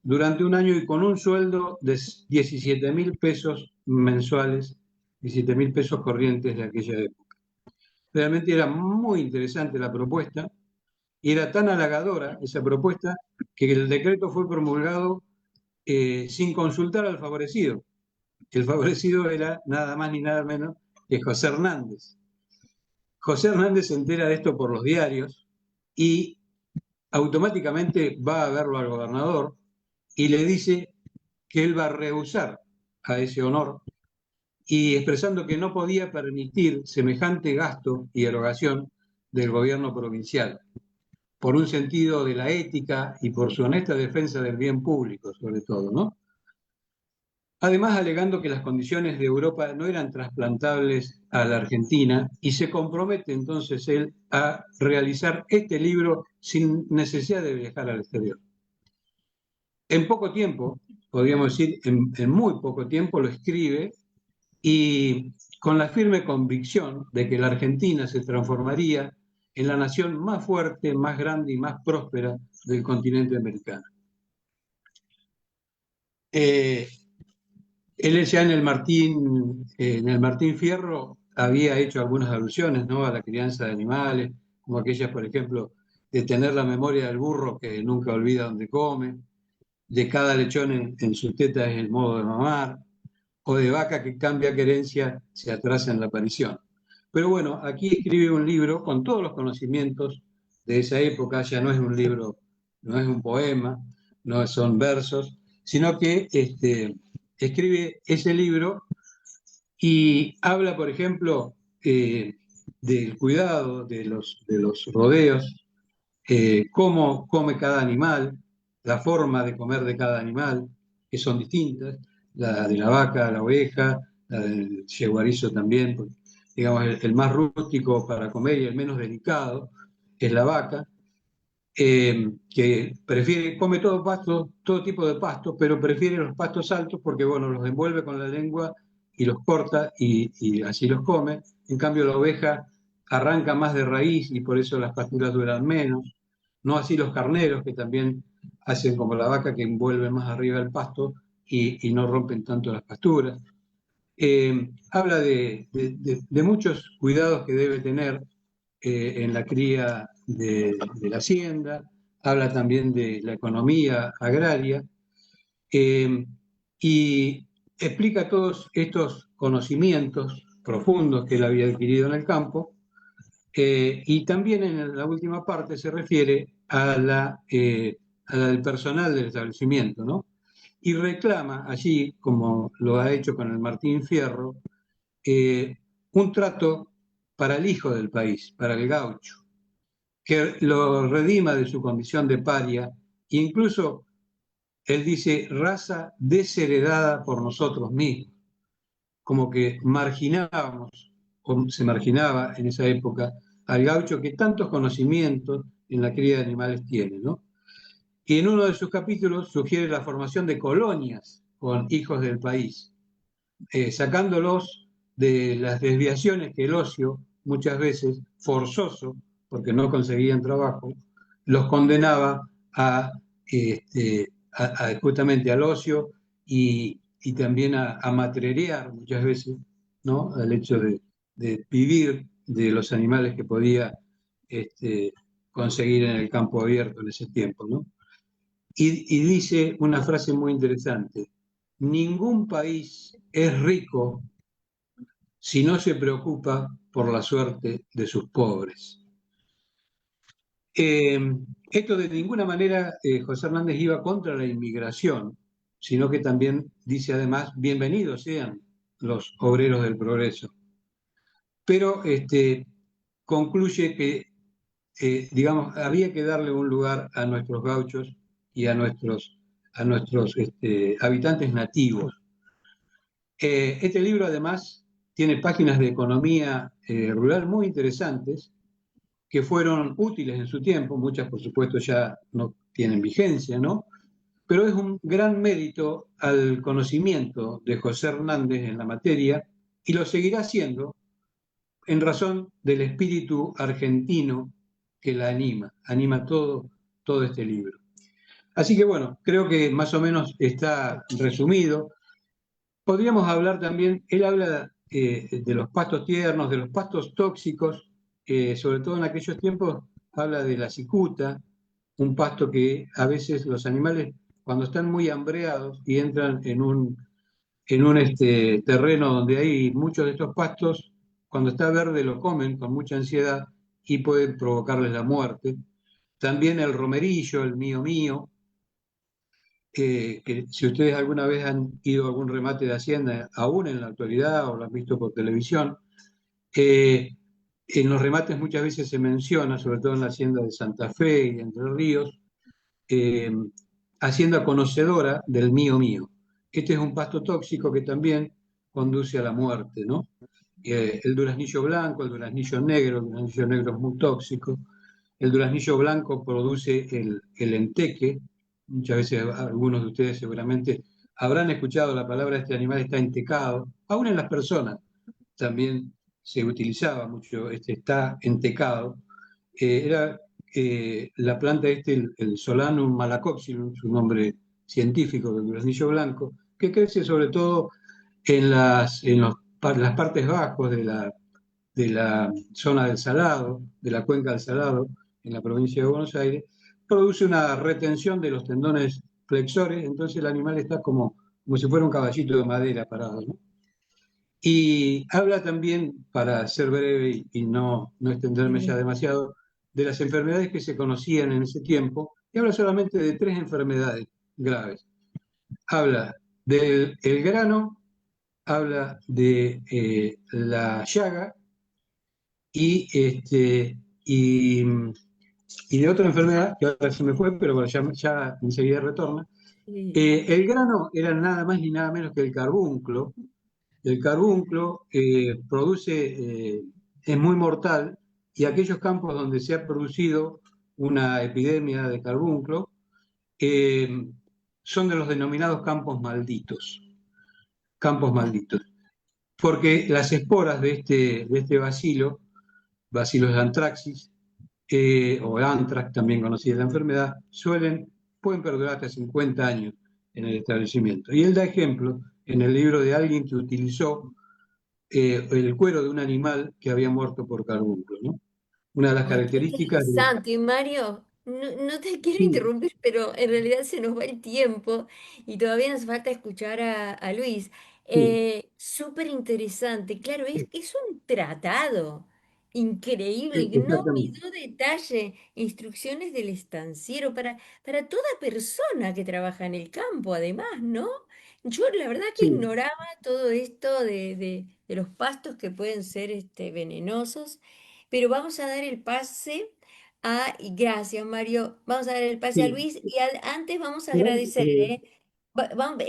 durante un año, y con un sueldo de 17.000 pesos mensuales, 17.000 pesos corrientes de aquella época. Realmente era muy interesante la propuesta y era tan halagadora esa propuesta que el decreto fue promulgado sin consultar al favorecido. El favorecido era nada más ni nada menos que José Hernández. José Hernández se entera de esto por los diarios y automáticamente va a verlo al gobernador y le dice que él va a rehusar a ese honor y expresando que no podía permitir semejante gasto y erogación del gobierno provincial, por un sentido de la ética y por su honesta defensa del bien público, sobre todo, ¿no? Además, alegando que las condiciones de Europa no eran trasplantables a la Argentina y se compromete entonces él a realizar este libro sin necesidad de viajar al exterior. En poco tiempo, podríamos decir, en muy poco tiempo lo escribe y con la firme convicción de que la Argentina se transformaría en la nación más fuerte, más grande y más próspera del continente americano. Él ya en el Martín Fierro había hecho algunas alusiones, ¿no?, a la crianza de animales, como aquellas, por ejemplo, de tener la memoria del burro que nunca olvida dónde come, de cada lechón en su teta es el modo de mamar, o de vaca que cambia querencia se atrasa en la aparición. Pero bueno, aquí escribe un libro con todos los conocimientos de esa época, ya no es un libro, no es un poema, no son versos, sino que escribe ese libro y habla, por ejemplo, del cuidado de los rodeos, cómo come cada animal, la forma de comer de cada animal, que son distintas, la de la vaca, la oveja, la del yeguarizo también, porque, digamos, el más rústico para comer y el menos delicado es la vaca, que come todo pasto, todo tipo de pastos, pero prefiere los pastos altos porque, bueno, los envuelve con la lengua y los corta y así los come. En cambio, la oveja arranca más de raíz y por eso las pasturas duran menos. No así los carneros, que también hacen como la vaca, que envuelven más arriba el pasto y no rompen tanto las pasturas. Habla de muchos cuidados que debe tener en la cría de la hacienda, habla también de la economía agraria y explica todos estos conocimientos profundos que él había adquirido en el campo y también en la última parte se refiere a la del personal del establecimiento, ¿no? Y reclama allí, como lo ha hecho con el Martín Fierro, un trato para el hijo del país, para el gaucho, que lo redima de su condición de paria, e incluso él dice raza desheredada por nosotros mismos, como que marginábamos, o se marginaba en esa época, al gaucho que tantos conocimientos en la cría de animales tiene, ¿no? Y en uno de sus capítulos sugiere la formación de colonias con hijos del país, sacándolos de las desviaciones que el ocio, muchas veces forzoso, porque no conseguían trabajo, los condenaba justamente al ocio y también a matrerear muchas veces, ¿no?, al hecho de vivir de los animales que podía conseguir en el campo abierto en ese tiempo, ¿no? Y dice una frase muy interesante: ningún país es rico si no se preocupa por la suerte de sus pobres. Esto de ninguna manera José Hernández iba contra la inmigración, sino que también dice además, bienvenidos sean los obreros del progreso. Pero concluye que, digamos, había que darle un lugar a nuestros gauchos y a nuestros habitantes nativos. Este libro además tiene páginas de economía rural muy interesantes que fueron útiles en su tiempo, muchas por supuesto ya no tienen vigencia, ¿no? Pero es un gran mérito al conocimiento de José Hernández en la materia y lo seguirá haciendo en razón del espíritu argentino que la anima todo este libro. Así que bueno, creo que más o menos está resumido. Podríamos hablar también, él habla de los pastos tiernos, de los pastos tóxicos sobre todo en aquellos tiempos, habla de la cicuta, un pasto que a veces los animales, cuando están muy hambreados y entran en un terreno donde hay muchos de estos pastos, cuando está verde lo comen con mucha ansiedad y pueden provocarles la muerte. También el romerillo, el mío mío, que si ustedes alguna vez han ido a algún remate de hacienda, aún en la actualidad, o lo han visto por televisión, eh, en los remates muchas veces se menciona, sobre todo en la hacienda de Santa Fe y Entre Ríos, eh, hacienda conocedora del mío mío. Este es un pasto tóxico que también conduce a la muerte, ¿no? El duraznillo blanco, el duraznillo negro es muy tóxico. El duraznillo blanco produce el enteque. Muchas veces algunos de ustedes seguramente habrán escuchado la palabra este animal está entecado. Aún en las personas también se utilizaba mucho este está entecado. Era la planta el Solanum malacopsilum, su nombre científico del duraznillo blanco, que crece sobre todo las partes bajos de la zona del Salado, de la cuenca del Salado, en la provincia de Buenos Aires, produce una retención de los tendones flexores, entonces el animal está como si fuera un caballito de madera parado, ¿no? Y habla también, para ser breve y no extenderme ya demasiado, de las enfermedades que se conocían en ese tiempo, y habla solamente de 3 enfermedades graves. Habla del el grano, habla de la llaga y, y de otra enfermedad que ahora se me fue, pero bueno, ya enseguida retorna. Sí. El grano era nada más ni nada menos que el carbunclo. El carbunclo es muy mortal y aquellos campos donde se ha producido una epidemia de carbunclo eh, son de los denominados campos malditos, porque las esporas de este Bacillus anthracis, o anthrax, también conocida la enfermedad, pueden perdurar hasta 50 años en el establecimiento. Y él da ejemplo en el libro de alguien que utilizó el cuero de un animal que había muerto por carbunclo, ¿no? Una de las Ay, qué características de... interesante, Mario. No te quiero Sí, interrumpir, pero en realidad se nos va el tiempo y todavía nos falta escuchar a Luis. sí, Súper interesante. Claro, es un tratado increíble, exactamente. gnómido detalle, instrucciones del estanciero para toda persona que trabaja en el campo, además, ¿no? Yo la verdad que Sí, ignoraba todo esto de los pastos que pueden ser venenosos. Pero vamos a dar el pase y gracias Mario, vamos a dar el pase a sí. Luis y antes vamos a Igual, agradecer,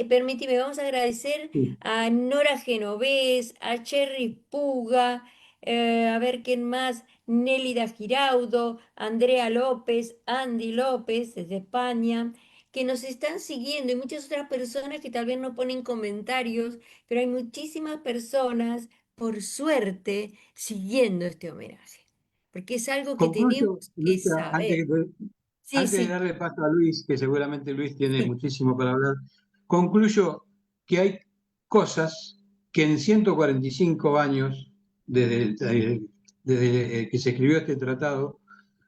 permíteme, vamos a agradecer sí. a Nora Genovés, a Cherry Puga, a ver quién más, Nélida Giraudo, Andrea López, Andy López desde España, que nos están siguiendo y muchas otras personas que tal vez no ponen comentarios, pero hay muchísimas personas, por suerte, siguiendo este homenaje, porque es algo que tenemos Concluyo, que Luisa, saber. Sí, antes de sí, darle paso a Luis, que seguramente Luis tiene sí. muchísimo para hablar, concluyo que hay cosas que en 145 años, desde que se escribió este tratado,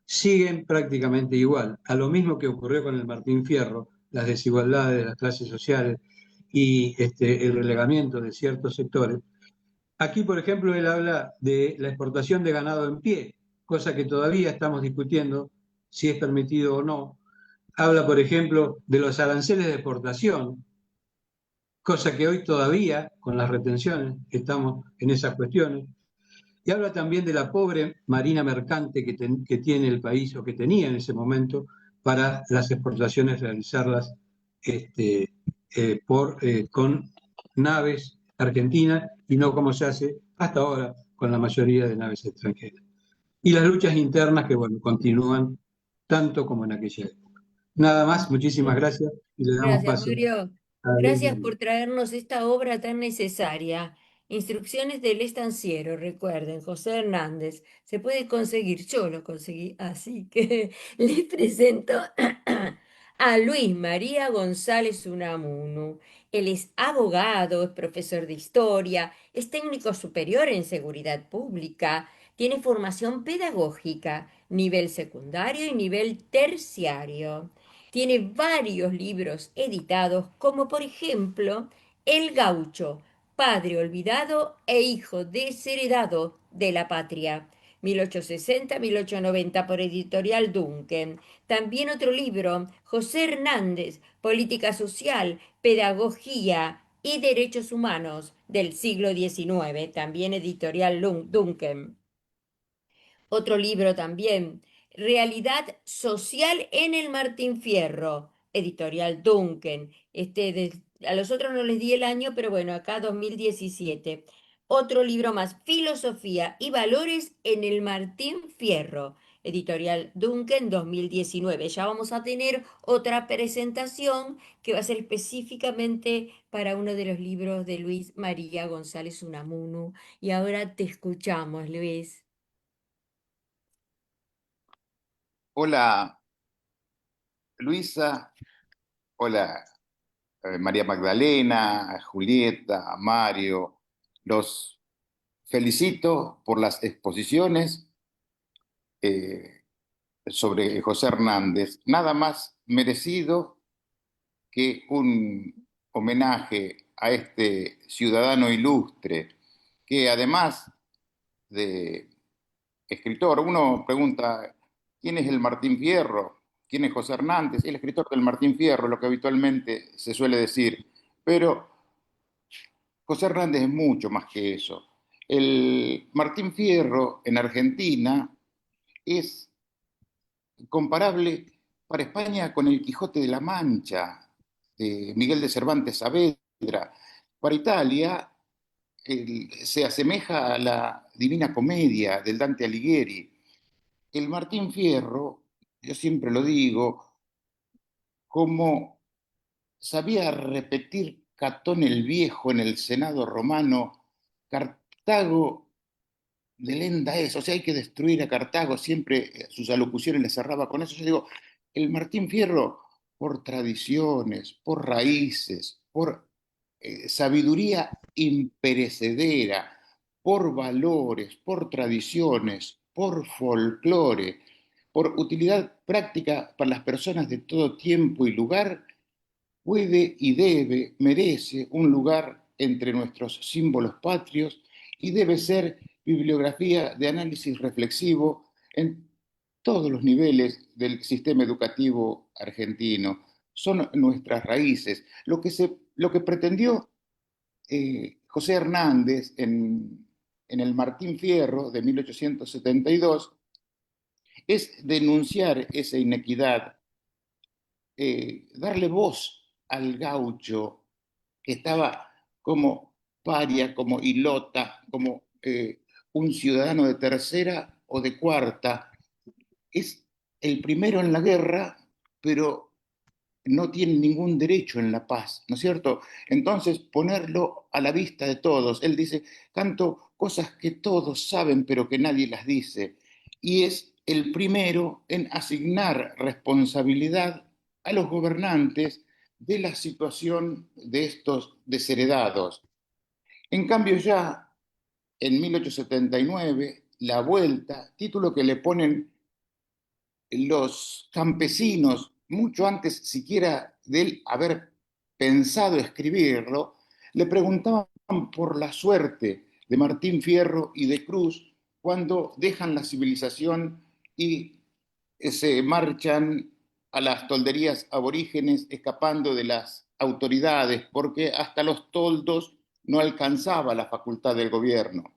siguen prácticamente igual, a lo mismo que ocurrió con el Martín Fierro, las desigualdades de las clases sociales y el relegamiento de ciertos sectores. Aquí, por ejemplo, él habla de la exportación de ganado en pie, cosa que todavía estamos discutiendo si es permitido o no. Habla, por ejemplo, de los aranceles de exportación, cosa que hoy todavía, con las retenciones, estamos en esas cuestiones. Y habla también de la pobre marina mercante que tiene el país o que tenía en ese momento para las exportaciones realizarlas con naves argentinas y no como se hace hasta ahora con la mayoría de naves extranjeras. Y las luchas internas que, bueno, continúan tanto como en aquella época. Nada más, muchísimas gracias y le damos Gracias, paso Mario. a Gracias Luis. por traernos esta obra tan necesaria. Instrucciones del estanciero, recuerden, José Hernández. Se puede conseguir, yo lo conseguí, así que les presento a Luis María González Unamuno. Él es abogado, es profesor de historia, es técnico superior en seguridad pública, Tiene formación pedagógica, nivel secundario y nivel terciario. Tiene varios libros editados, como por ejemplo El Gaucho, padre olvidado e hijo desheredado de la patria, 1860-1890, por Editorial Duncan. También otro libro, José Hernández, Política Social, Pedagogía y Derechos Humanos del siglo XIX, también Editorial Duncan. Otro libro también, Realidad Social en el Martín Fierro, Editorial Duncan. A los otros no les di el año, pero bueno, acá 2017. Otro libro más, Filosofía y Valores en el Martín Fierro, Editorial Duncan 2019. Ya vamos a tener otra presentación que va a ser específicamente para uno de los libros de Luis María González Unamuno. Y ahora te escuchamos, Luis. Hola Luisa, hola María Magdalena, Julieta, Mario. Los felicito por las exposiciones eh, sobre José Hernández. Nada más merecido que un homenaje a este ciudadano ilustre que además de escritor, uno pregunta, ¿quién es el Martín Fierro? ¿Quién es José Hernández? El escritor del Martín Fierro, lo que habitualmente se suele decir. Pero José Hernández es mucho más que eso. El Martín Fierro en Argentina es comparable para España con el Quijote de la Mancha, de Miguel de Cervantes Saavedra. Para Italia se asemeja a la Divina Comedia del Dante Alighieri. El Martín Fierro, yo siempre lo digo, como sabía repetir Catón el Viejo en el Senado romano, Cartago de lenda es, o sea, hay que destruir a Cartago, siempre sus alocuciones le cerraba con eso. Yo digo, el Martín Fierro, por tradiciones, por raíces, por sabiduría imperecedera, por valores, por tradiciones, por folclore, por utilidad práctica para las personas de todo tiempo y lugar, puede y debe, merece un lugar entre nuestros símbolos patrios y debe ser bibliografía de análisis reflexivo en todos los niveles del sistema educativo argentino. Son nuestras raíces. Lo que pretendió José Hernández en el Martín Fierro de 1872 es denunciar esa inequidad, darle voz al gaucho que estaba como paria, como ilota, como un ciudadano de tercera o de cuarta. Es el primero en la guerra, pero no tiene ningún derecho en la paz, ¿no es cierto? Entonces, ponerlo a la vista de todos. Él dice, canto cosas que todos saben, pero que nadie las dice. Y es el primero en asignar responsabilidad a los gobernantes de la situación de estos desheredados. En cambio, ya en 1879, La Vuelta, título que le ponen los campesinos, mucho antes siquiera de él haber pensado escribirlo, le preguntaban por la suerte de Martín Fierro y de Cruz cuando dejan la civilización y se marchan a las tolderías aborígenes escapando de las autoridades, porque hasta los toldos no alcanzaba la facultad del gobierno.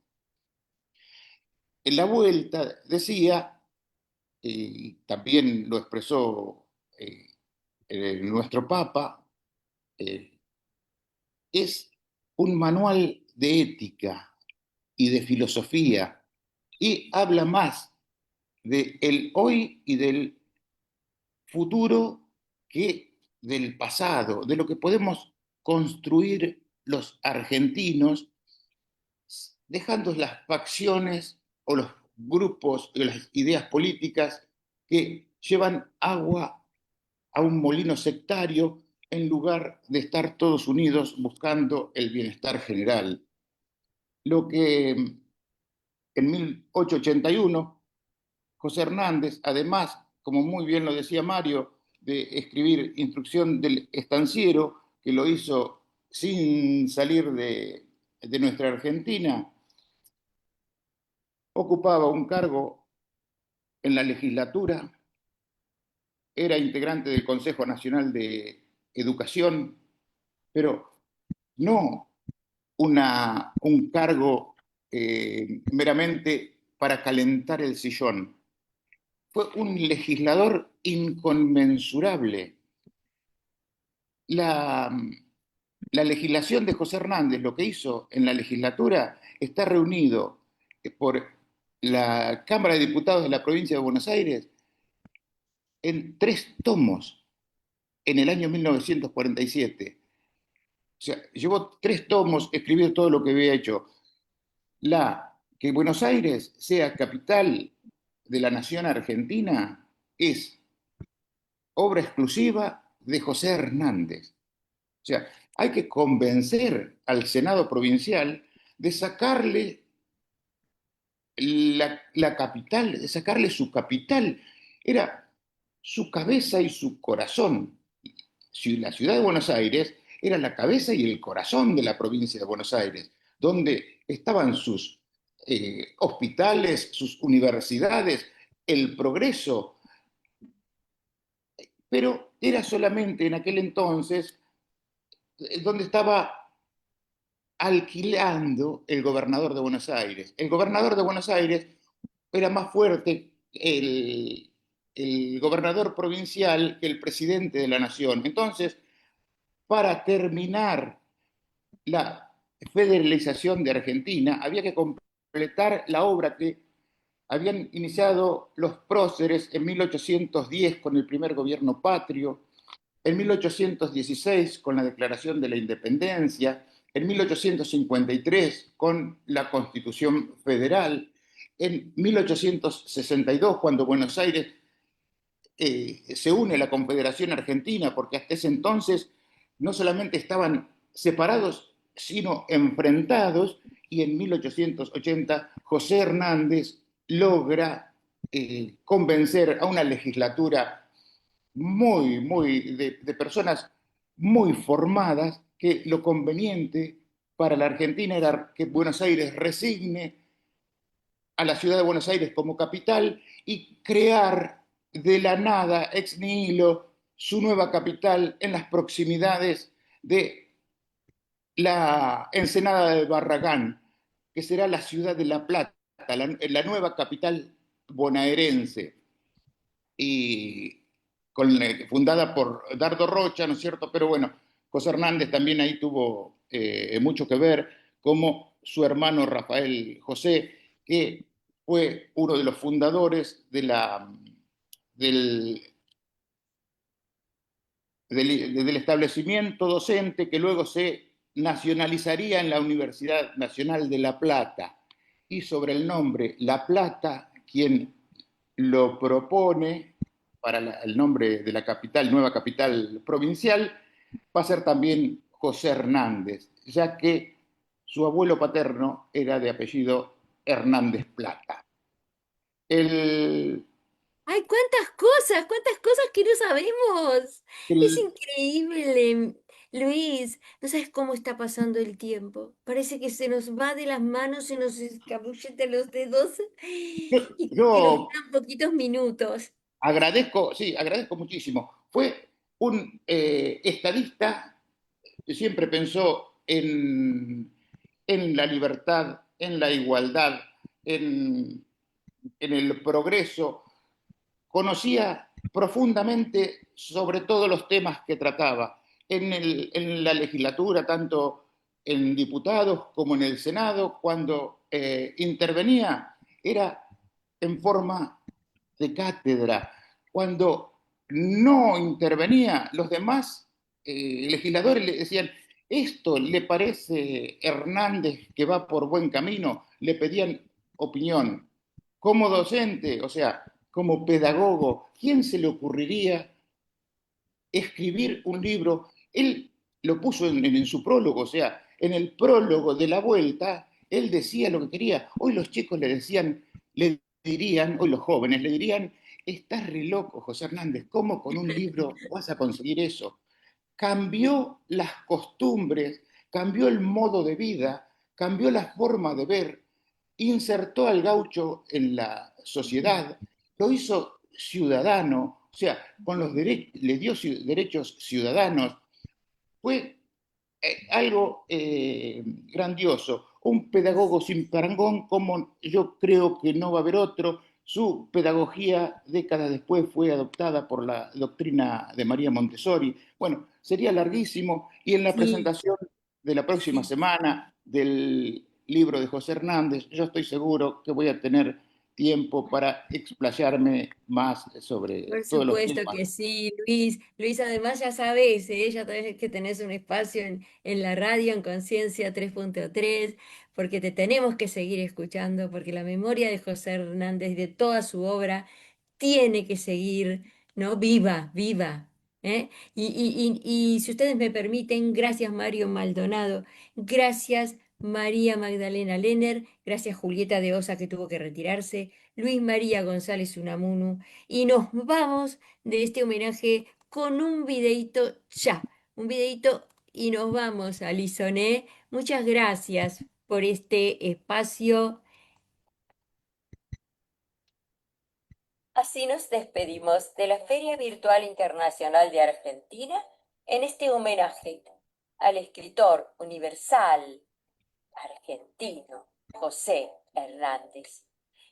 En La Vuelta decía, y también lo expresó nuestro Papa, es un manual de ética y de filosofía y habla más del hoy y del futuro que del pasado, de lo que podemos construir los argentinos, dejando las facciones o los grupos o las ideas políticas que llevan agua a un molino sectario en lugar de estar todos unidos buscando el bienestar general. Lo que En 1881, José Hernández, además, como muy bien lo decía Mario, de escribir Instrucción del Estanciero, que lo hizo sin salir de nuestra Argentina, ocupaba un cargo en la legislatura, era integrante del Consejo Nacional de Educación, pero no un cargo meramente para calentar el sillón. Fue un legislador inconmensurable. La, la legislación de José Hernández, lo que hizo en la legislatura, está reunido por la Cámara de Diputados de la provincia de Buenos Aires en 3 tomos en el año 1947. O sea, llevó 3 tomos escribir todo lo que había hecho. Que Buenos Aires sea capital de la nación argentina es obra exclusiva de José Hernández. O sea, hay que convencer al Senado provincial de sacarle la capital, de sacarle su capital. Era su cabeza y su corazón. Si la ciudad de Buenos Aires era la cabeza y el corazón de la provincia de Buenos Aires, donde estaban sus hospitales, sus universidades, el progreso, pero era solamente en aquel entonces donde estaba alquilando el gobernador de Buenos Aires. El gobernador de Buenos Aires era más fuerte el gobernador provincial que el presidente de la nación. Entonces, para terminar la federalización de Argentina, había que completar la obra que habían iniciado los próceres en 1810 con el primer gobierno patrio, en 1816 con la Declaración de la Independencia, en 1853 con la Constitución Federal, en 1862 cuando Buenos Aires se une a la Confederación Argentina, porque hasta ese entonces no solamente estaban separados, sino enfrentados, y en 1880 José Hernández logra convencer a una legislatura de personas muy formadas que lo conveniente para la Argentina era que Buenos Aires resigne a la ciudad de Buenos Aires como capital y crear de la nada, ex nihilo, su nueva capital en las proximidades de la Ensenada de Barragán, que será la ciudad de La Plata, la nueva capital bonaerense, y fundada por Dardo Rocha, ¿no es cierto? Pero bueno, José Hernández también ahí tuvo mucho que ver, como su hermano Rafael José, que fue uno de los fundadores del, del establecimiento docente que luego se nacionalizaría en la Universidad Nacional de La Plata. Y sobre el nombre La Plata, quien lo propone para el nombre de la capital, nueva capital provincial, va a ser también José Hernández, ya que su abuelo paterno era de apellido Hernández Plata. El, ¡Ay, cuántas cosas que no sabemos! Es el, increíble, Luis. No sabes cómo está pasando el tiempo. Parece que se nos va de las manos, se nos escabullen de los dedos y que nos yo quedan poquitos minutos. agradezco, sí, agradezco muchísimo. Fue un estadista que siempre pensó en la libertad, en la igualdad, en el progreso. Conocía profundamente sobre todos los temas que trataba en la legislatura, tanto en diputados como en el Senado. Cuando intervenía era en forma de cátedra. Cuando no intervenía, los demás legisladores le decían: ¿esto le parece Hernández que va por buen camino? Le pedían opinión. Como docente, o sea, como pedagogo, ¿quién se le ocurriría escribir un libro? Él lo puso en su prólogo, o sea, en el prólogo de la vuelta, Él decía lo que quería. Hoy los chicos le dirían, hoy los jóvenes le dirían, estás re loco, José Hernández, ¿cómo con un libro vas a conseguir eso? Cambió las costumbres, cambió el modo de vida, cambió la forma de ver, insertó al gaucho en la sociedad, lo hizo ciudadano, o sea, le dio derechos ciudadanos. Fue algo grandioso, un pedagogo sin parangón como yo creo que no va a haber otro. Su pedagogía décadas después fue adoptada por la doctrina de María Montessori. Bueno, sería larguísimo y en la Sí, presentación de la próxima sí. semana del libro de José Hernández, yo estoy seguro que voy a tener tiempo para explayarme más sobre Por todos los supuesto temas. que sí, Luis. Luis, además ya sabes, ya sabes que tenés un espacio en la radio, en Conciencia 3.3, porque te tenemos que seguir escuchando, porque la memoria de José Hernández, de toda su obra, tiene que seguir, ¿no? Viva, viva. ¿Eh? Y si ustedes me permiten, gracias Mario Maldonado, gracias María Magdalena Lenner, gracias Julieta de Osa que tuvo que retirarse, Luis María González Unamunu. Y nos vamos de este homenaje con un videíto ya, un videíto y nos vamos, Alisoné. Muchas gracias por este espacio. Así nos despedimos de la Feria Virtual Internacional de Argentina en este homenaje al escritor universal argentino José Hernández.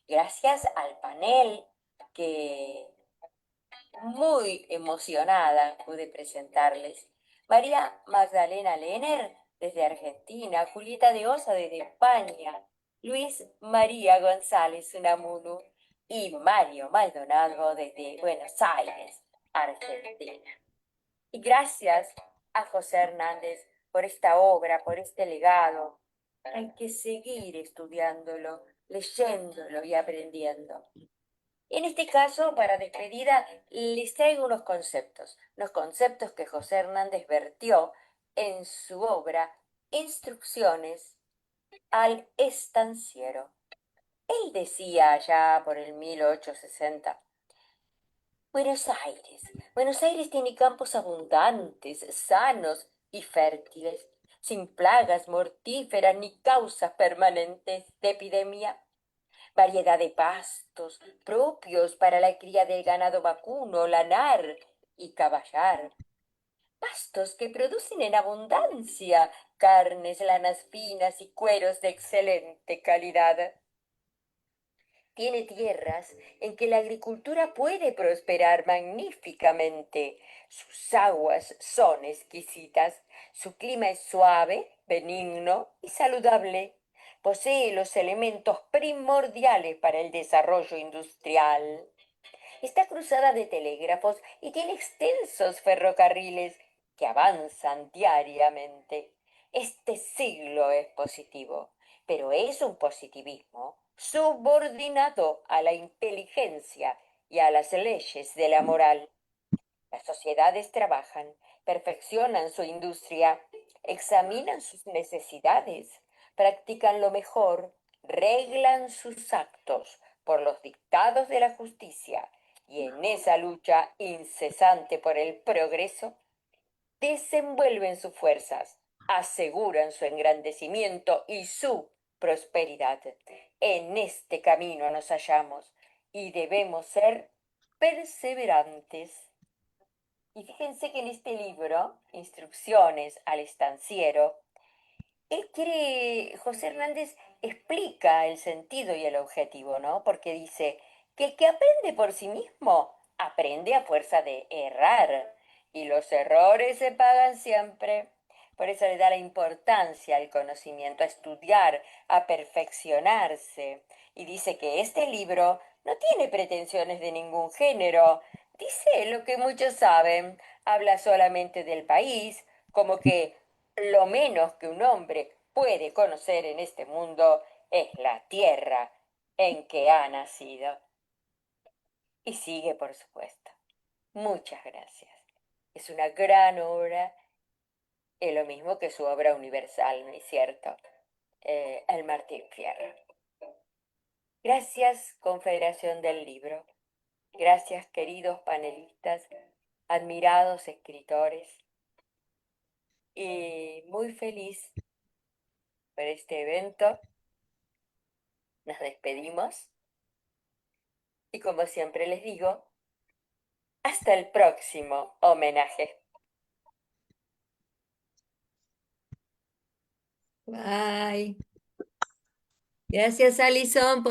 Gracias al panel que muy emocionada pude presentarles. María Magdalena Lener desde Argentina, Julieta de Osa desde España, Luis María González Unamuno y Mario Maldonado desde Buenos Aires, Argentina. Y gracias a José Hernández por esta obra, por este legado. Hay que seguir estudiándolo, leyéndolo y aprendiendo. En este caso, para despedida, les traigo unos conceptos que José Hernández vertió en su obra Instrucciones al estanciero. Él decía allá por el 1860, Buenos Aires tiene campos abundantes, sanos y fértiles, sin plagas mortíferas ni causas permanentes de epidemia, variedad de pastos propios para la cría del ganado vacuno, lanar y caballar, pastos que producen en abundancia carnes, lanas finas y cueros de excelente calidad. Tiene tierras en que la agricultura puede prosperar magníficamente. Sus aguas son exquisitas, su clima es suave, benigno y saludable. Posee los elementos primordiales para el desarrollo industrial. Está cruzada de telégrafos y tiene extensos ferrocarriles que avanzan diariamente. Este siglo es positivo, pero es un positivismo subordinado a la inteligencia y a las leyes de la moral. Las sociedades trabajan, perfeccionan su industria, examinan sus necesidades, practican lo mejor, reglan sus actos por los dictados de la justicia y en esa lucha incesante por el progreso, desenvuelven sus fuerzas, aseguran su engrandecimiento y su prosperidad. En este camino nos hallamos y debemos ser perseverantes. Y fíjense que en este libro, Instrucciones al estanciero, José Hernández explica el sentido y el objetivo, ¿no? Porque dice que el que aprende por sí mismo aprende a fuerza de errar y los errores se pagan siempre. Por eso le da la importancia al conocimiento, a estudiar, a perfeccionarse. Y dice que este libro no tiene pretensiones de ningún género. Dice lo que muchos saben, habla solamente del país, como que lo menos que un hombre puede conocer en este mundo es la tierra en que ha nacido. Y sigue, por supuesto. Muchas gracias. Es una gran obra, es lo mismo que su obra universal, ¿no es cierto? el Martín Fierro. Gracias, Confederación del Libro. Gracias, queridos panelistas, admirados escritores. Y muy feliz por este evento. Nos despedimos. Y como siempre les digo, hasta el próximo homenaje. Bye. Gracias, Alison.